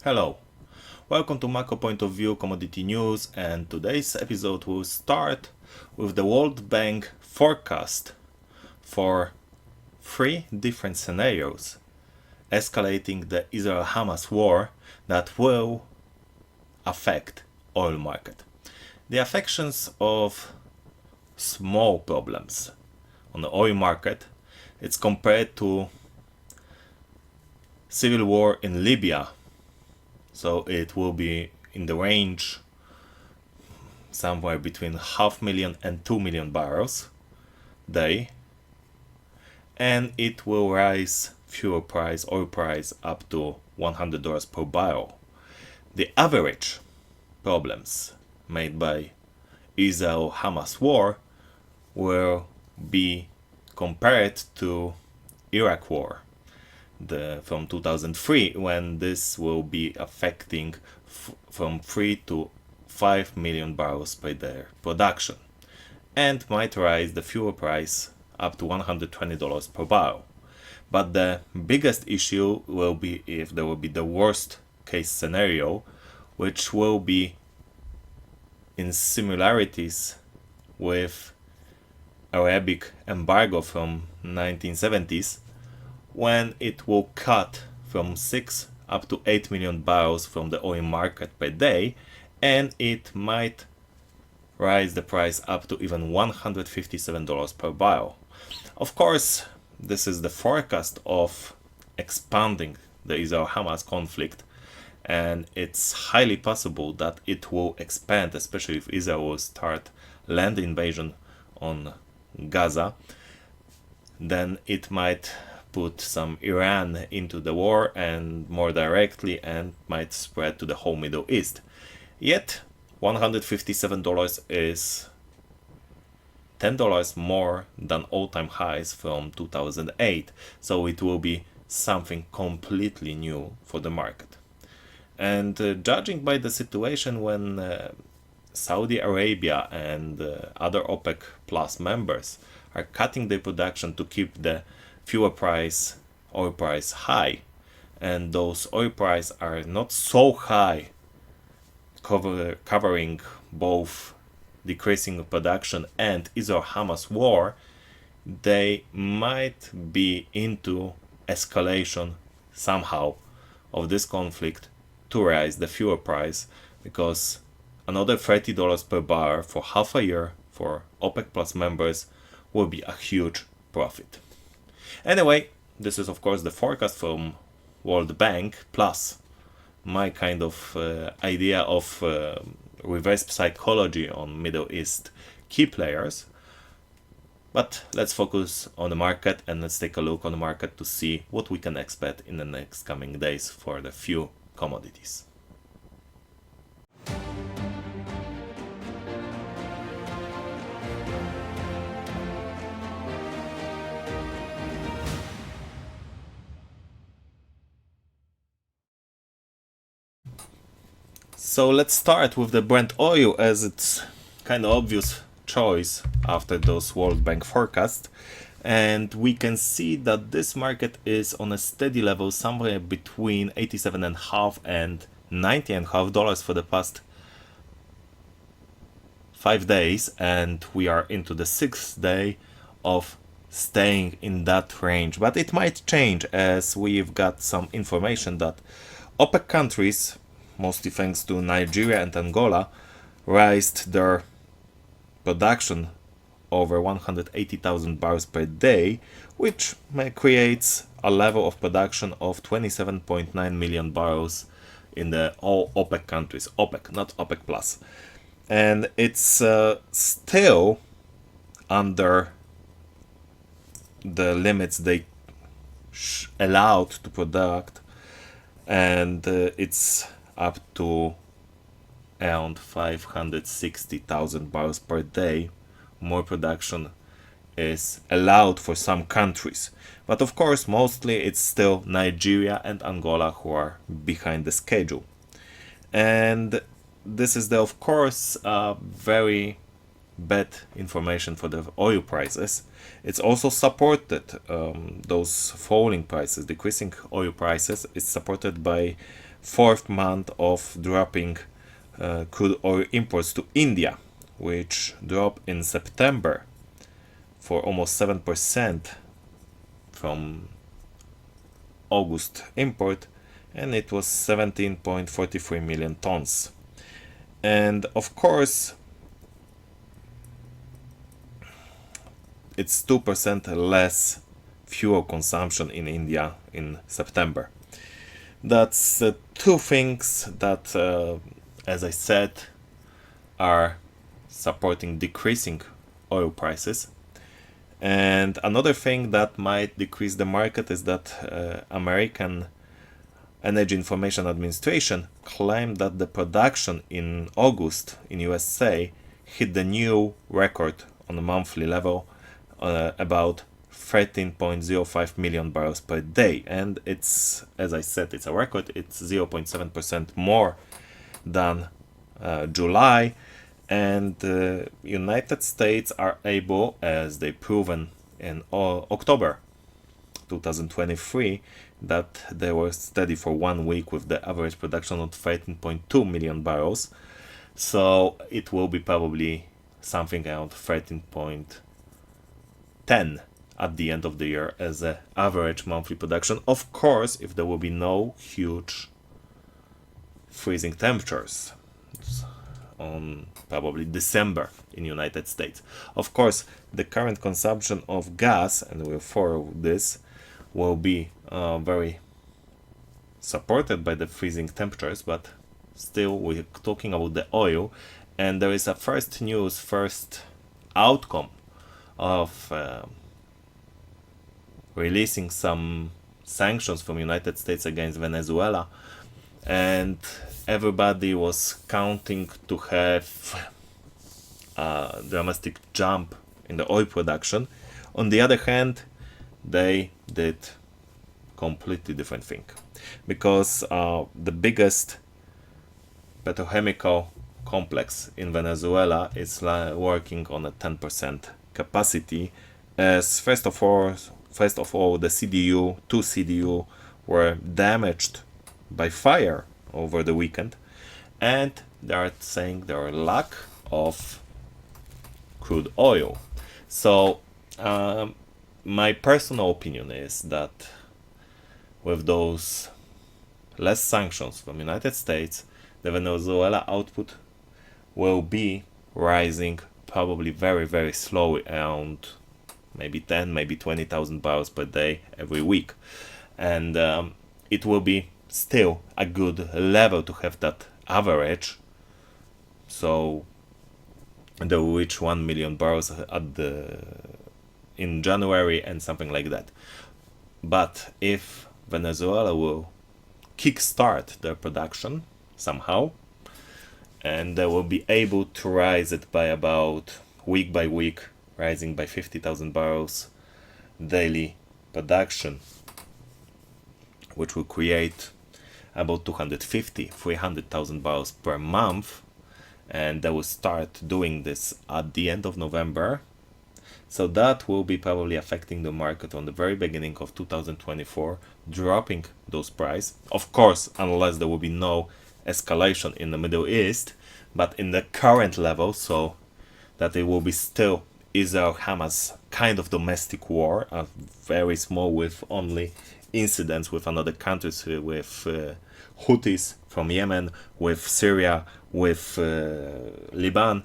Hello, welcome to Macro Point of View Commodity News, and today's episode will start with the World Bank forecast for three different scenarios escalating the Israel-Hamas war that will affect oil market. The affections of small problems on the oil market, it's compared to civil war in Libya. So it will be in the range somewhere between 500,000 and 2 million barrels a day. And it will rise oil price up to $100 per barrel. The average problems made by Israel-Hamas war will be compared to Iraq war from 2003, when this will be affecting from 3 to 5 million barrels per day production, and might rise the fuel price up to $120 per barrel. But the biggest issue will be if there will be the worst case scenario, which will be in similarities with Arabic embargo from 1970s, when it will cut from 6 up to 8 million barrels from the oil market per day, and it might rise the price up to even $157 per barrel. Of course, this is the forecast of expanding the Israel-Hamas conflict, and it's highly possible that it will expand, especially if Israel will start land invasion on Gaza. Then it might put some Iran into the war and more directly, and might spread to the whole Middle East. Yet $157 is $10 more than all-time highs from 2008, so it will be something completely new for the market. And judging by the situation when Saudi Arabia and other OPEC Plus members are cutting their production to keep the oil price high, and those oil prices are not so high, covering both decreasing production and Israel-Hamas war, they might be into escalation somehow of this conflict to rise the fuel price, because another $30 per barrel for half a year for OPEC Plus members will be a huge profit. Anyway, this is of course the forecast from World Bank plus my kind of idea of reverse psychology on Middle East key players. But let's focus on the market, and let's take a look on the market to see what we can expect in the next coming days for the few commodities. So let's start with the Brent oil, as it's kind of obvious choice after those World Bank forecasts. And we can see that this market is on a steady level somewhere between $87.5 and $90.5 for the past 5 days, and we are into the 6th day of staying in that range. But it might change, as we've got some information that OPEC countries, mostly thanks to Nigeria and Angola, raised their production over 180,000 barrels per day, which creates a level of production of 27.9 million barrels in the all OPEC countries. OPEC, not OPEC Plus. And it's still under the limits they allowed to product, and it's up to around 560,000 barrels per day. More production is allowed for some countries, but of course mostly it's still Nigeria and Angola who are behind the schedule. And this is of course a very bad information for the oil prices. It's also supported, those falling prices, decreasing oil prices, is supported by fourth month of dropping crude oil imports to India, which dropped in September for almost 7% from August import, and it was 17.43 million tons. And of course, it's 2% less fuel consumption in India in September. That's two things that, as I said, are supporting decreasing oil prices. And another thing that might decrease the market is that American Energy Information Administration claimed that the production in August in USA hit the new record on a monthly level, about 13.05 million barrels per day. And it's, as I said, it's a record. It's 0.7% more than July. And the United States are able, as they proven in October 2023, that they were steady for 1 week with the average production of 13.2 million barrels. So it will be probably something around 13.10 at the end of the year as an average monthly production. Of course, if there will be no huge freezing temperatures on probably December in United States. Of course, the current consumption of gas, and we'll follow this, will be very supported by the freezing temperatures, but still we're talking about the oil, and there is a first outcome of releasing some sanctions from United States against Venezuela, and everybody was counting to have a dramatic jump in the oil production. On the other hand, they did completely different thing, because the biggest petrochemical complex in Venezuela is working on a 10% capacity, as first of all the two CDU were damaged by fire over the weekend, and they are saying there are lack of crude oil. So my personal opinion is that with those less sanctions from United States, the Venezuela output will be rising probably very, very slowly, around maybe 10, maybe 20,000 barrels per day every week. And it will be still a good level to have that average. So they will reach 1 million barrels in January and something like that. But if Venezuela will kickstart their production somehow, and they will be able to rise it by about week by week, rising by 50,000 barrels daily production, which will create about 300,000 barrels per month, and they will start doing this at the end of November. So that will be probably affecting the market on the very beginning of 2024, dropping those prices. Of course, unless there will be no escalation in the Middle East, but in the current level, so that it will be still Israel-Hamas kind of domestic war, very small, with only incidents with another countries, with Houthis from Yemen, with Syria, with Lebanon,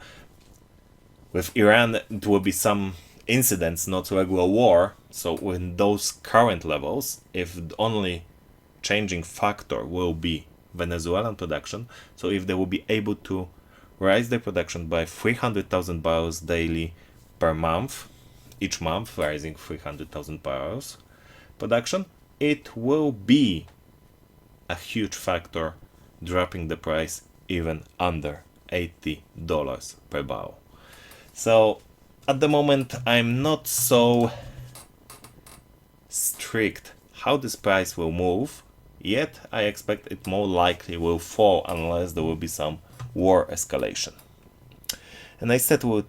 with Iran. It will be some incidents, not regular war. So in those current levels, if the only changing factor will be Venezuelan production, so if they will be able to raise their production by 300,000 barrels daily per month, each month rising 300,000 barrels production, it will be a huge factor, dropping the price even under $80 per barrel. So at the moment, I'm not so strict how this price will move, yet I expect it more likely will fall unless there will be some war escalation. And I said we'll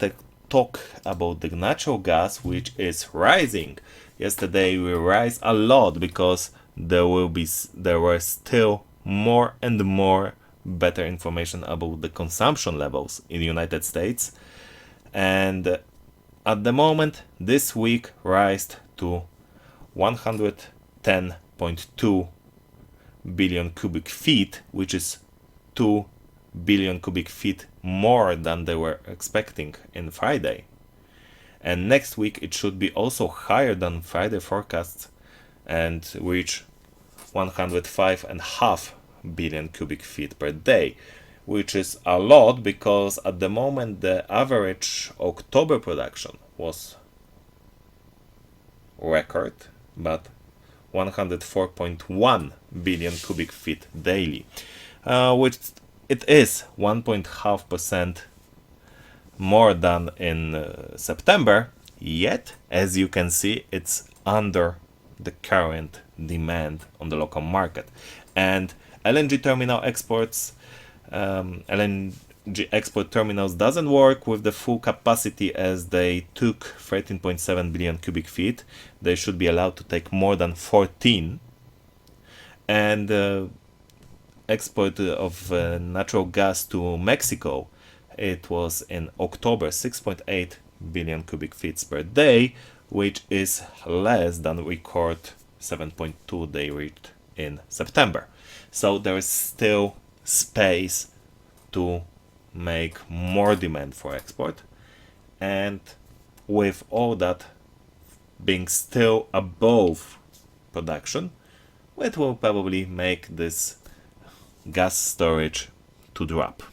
talk about the natural gas, which is rising. Yesterday we rise a lot because there were still more and more better information about the consumption levels in the United States, and at the moment this week rised to 110.2 billion cubic feet, which is 2 billion cubic feet more than they were expecting in Friday. And next week it should be also higher than Friday forecasts and reach 105.5 billion cubic feet per day, which is a lot because at the moment the average October production was record, but 104.1 billion cubic feet daily, which it is 1.5% more than in September, yet as you can see it's under the current demand on the local market. And LNG terminal exports, LNG export terminals doesn't work with the full capacity as they took 13.7 billion cubic feet. They should be allowed to take more than 14. And export of natural gas to Mexico, it was in October 6.8 billion cubic feet per day, which is less than record 7.2 they reached in September. So there is still space to make more demand for export, and with all that being still above production, it will probably make this gas storage to drop.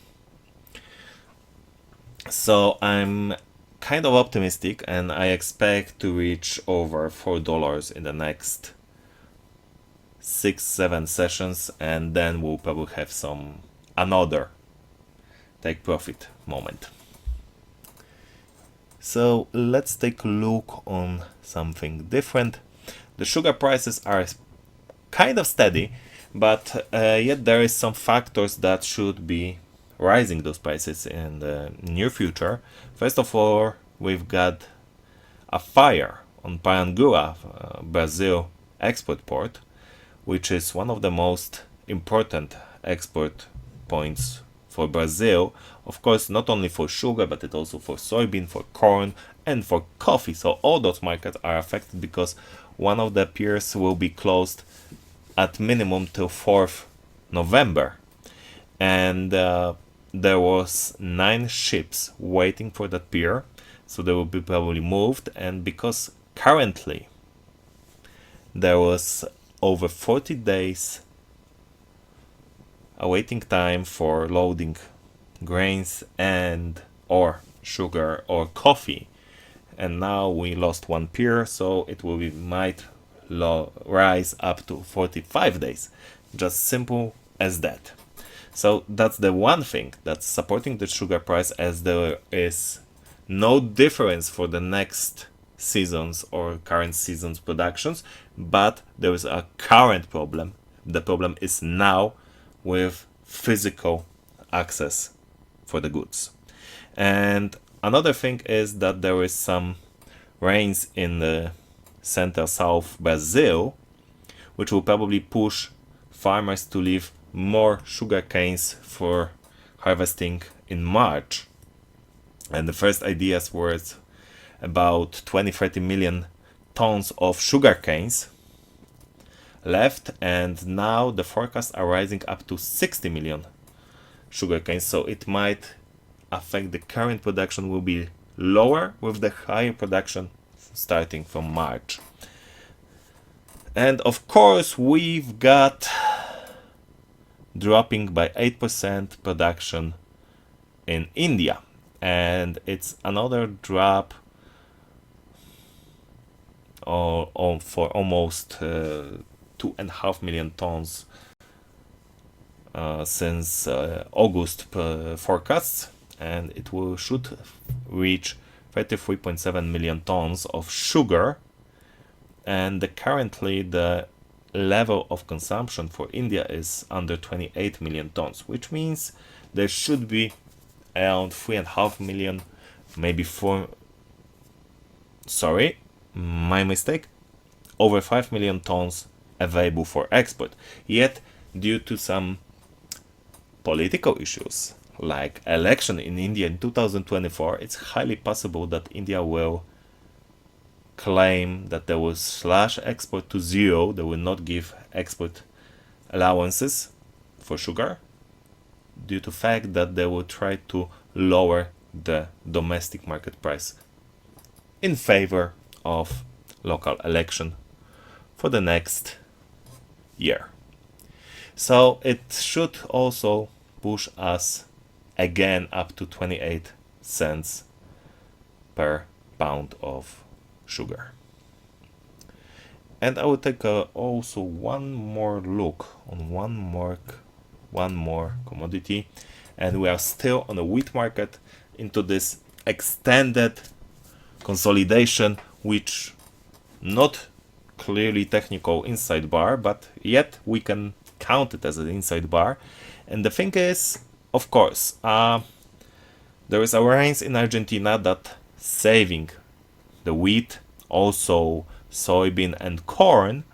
So I'm kind of optimistic and I expect to reach over $4 in the next 6-7 sessions, and then we'll probably have another take profit moment. So let's take a look on something different. The sugar prices are kind of steady, but yet there is some factors that should be rising those prices in the near future. First of all, we've got a fire on Parangura, Brazil export port, which is one of the most important export points for Brazil. Of course, not only for sugar, but it also for soybean, for corn, and for coffee. So all those markets are affected because one of the piers will be closed at minimum till 4th November. And there was 9 ships waiting for that pier, so they will be probably moved. And because currently there was over 40 days awaiting time for loading grains and or sugar or coffee, and now we lost one pier, so it will might rise up to 45 days. Just simple as that. So that's the one thing that's supporting the sugar price, as there is no difference for the next seasons or current season's productions, but there is a current problem. The problem is now with physical access for the goods. And another thing is that there is some rains in the center south Brazil, which will probably push farmers to leave more sugar canes for harvesting in March. And the first ideas were about 20-30 million tons of sugar canes left, and now the forecasts are rising up to 60 million sugar canes. So it might affect the current production will be lower with the higher production starting from March. And of course we've got dropping by 8% production in India, and it's another drop for almost 2.5 million tons since August forecasts, and it should reach 33.7 million tons of sugar. And currently the level of consumption for India is under 28 million tons, which means there should be around 3.5 million maybe my mistake, over 5 million tons available for export. Yet, due to some political issues like election in India in 2024, it's highly possible that India will claim that they will slash export to zero. They will not give export allowances for sugar due to fact that they will try to lower the domestic market price in favor of local election for the next year. So it should also push us again up to 28 cents per pound of sugar. And I will take also one more look on one more commodity, and we are still on the wheat market into this extended consolidation, which not clearly technical inside bar, but yet we can count it as an inside bar. And the thing is, of course, there is a rains in Argentina that saving the wheat, also soybean and corn.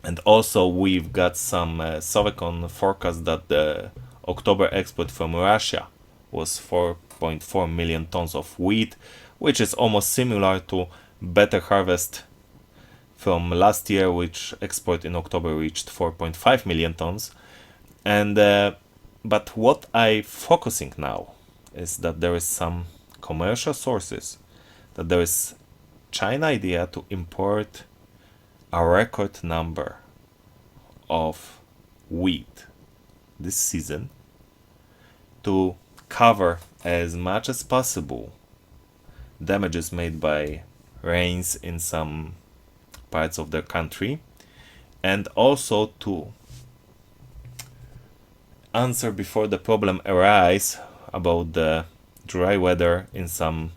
And also we've got some Sovecon forecast that the October export from Russia was 4.4 million tons of wheat, which is almost similar to better harvest from last year, which export in October reached 4.5 million tons. And but what I'm focusing now is that there is some commercial sources, that there is China idea to import a record number of wheat this season to cover as much as possible damages made by rains in some parts of the country, and also to answer before the problem arise about the dry weather in some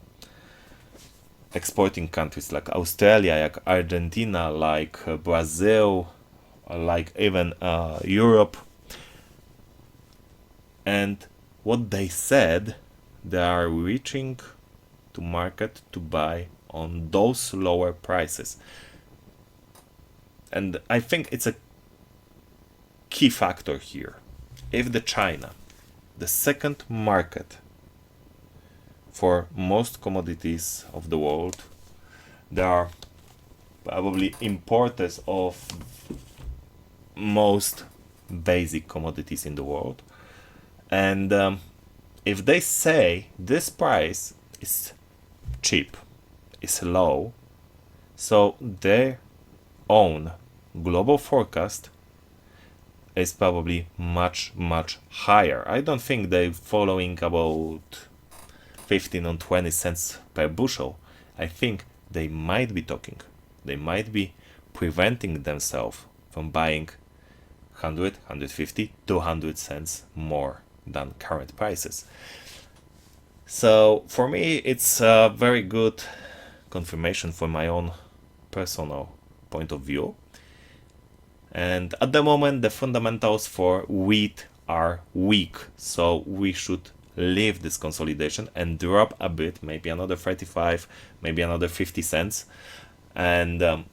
exporting countries like Australia, like Argentina, like Brazil, like even Europe. And what they said, they are reaching to market to buy on those lower prices. And I think it's a key factor here. If the China, the second market for most commodities of the world, they are probably importers of most basic commodities in the world. And if they say this price is cheap, is low, so their own global forecast is probably much higher. I don't think they're following about 15 or 20 cents per bushel. I think they might be preventing themselves from buying 100, 150, 200 cents more than current prices. So for me, it's a very good confirmation for my own personal point of view. And at the moment, the fundamentals for wheat are weak, so we should leave this consolidation and drop a bit, maybe another 35, maybe another 50 cents. And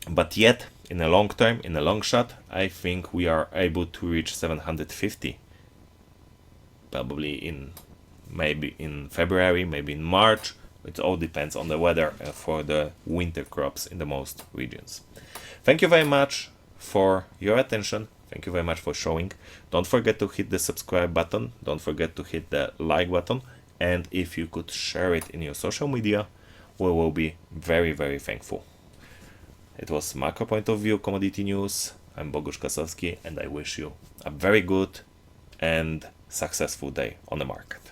but yet, in the long term, in the long shot, I think we are able to reach 750, probably maybe in February, maybe in March. It all depends on the weather for the winter crops in the most regions. Thank you very much for your attention. Thank you very much for showing. Don't forget to hit the subscribe button. Don't forget to hit the like button. And if you could share it in your social media, we will be very thankful. It was Macro Point of View Commodity News. I'm Bogusz Kasowski, and I wish you a very good and successful day on the market.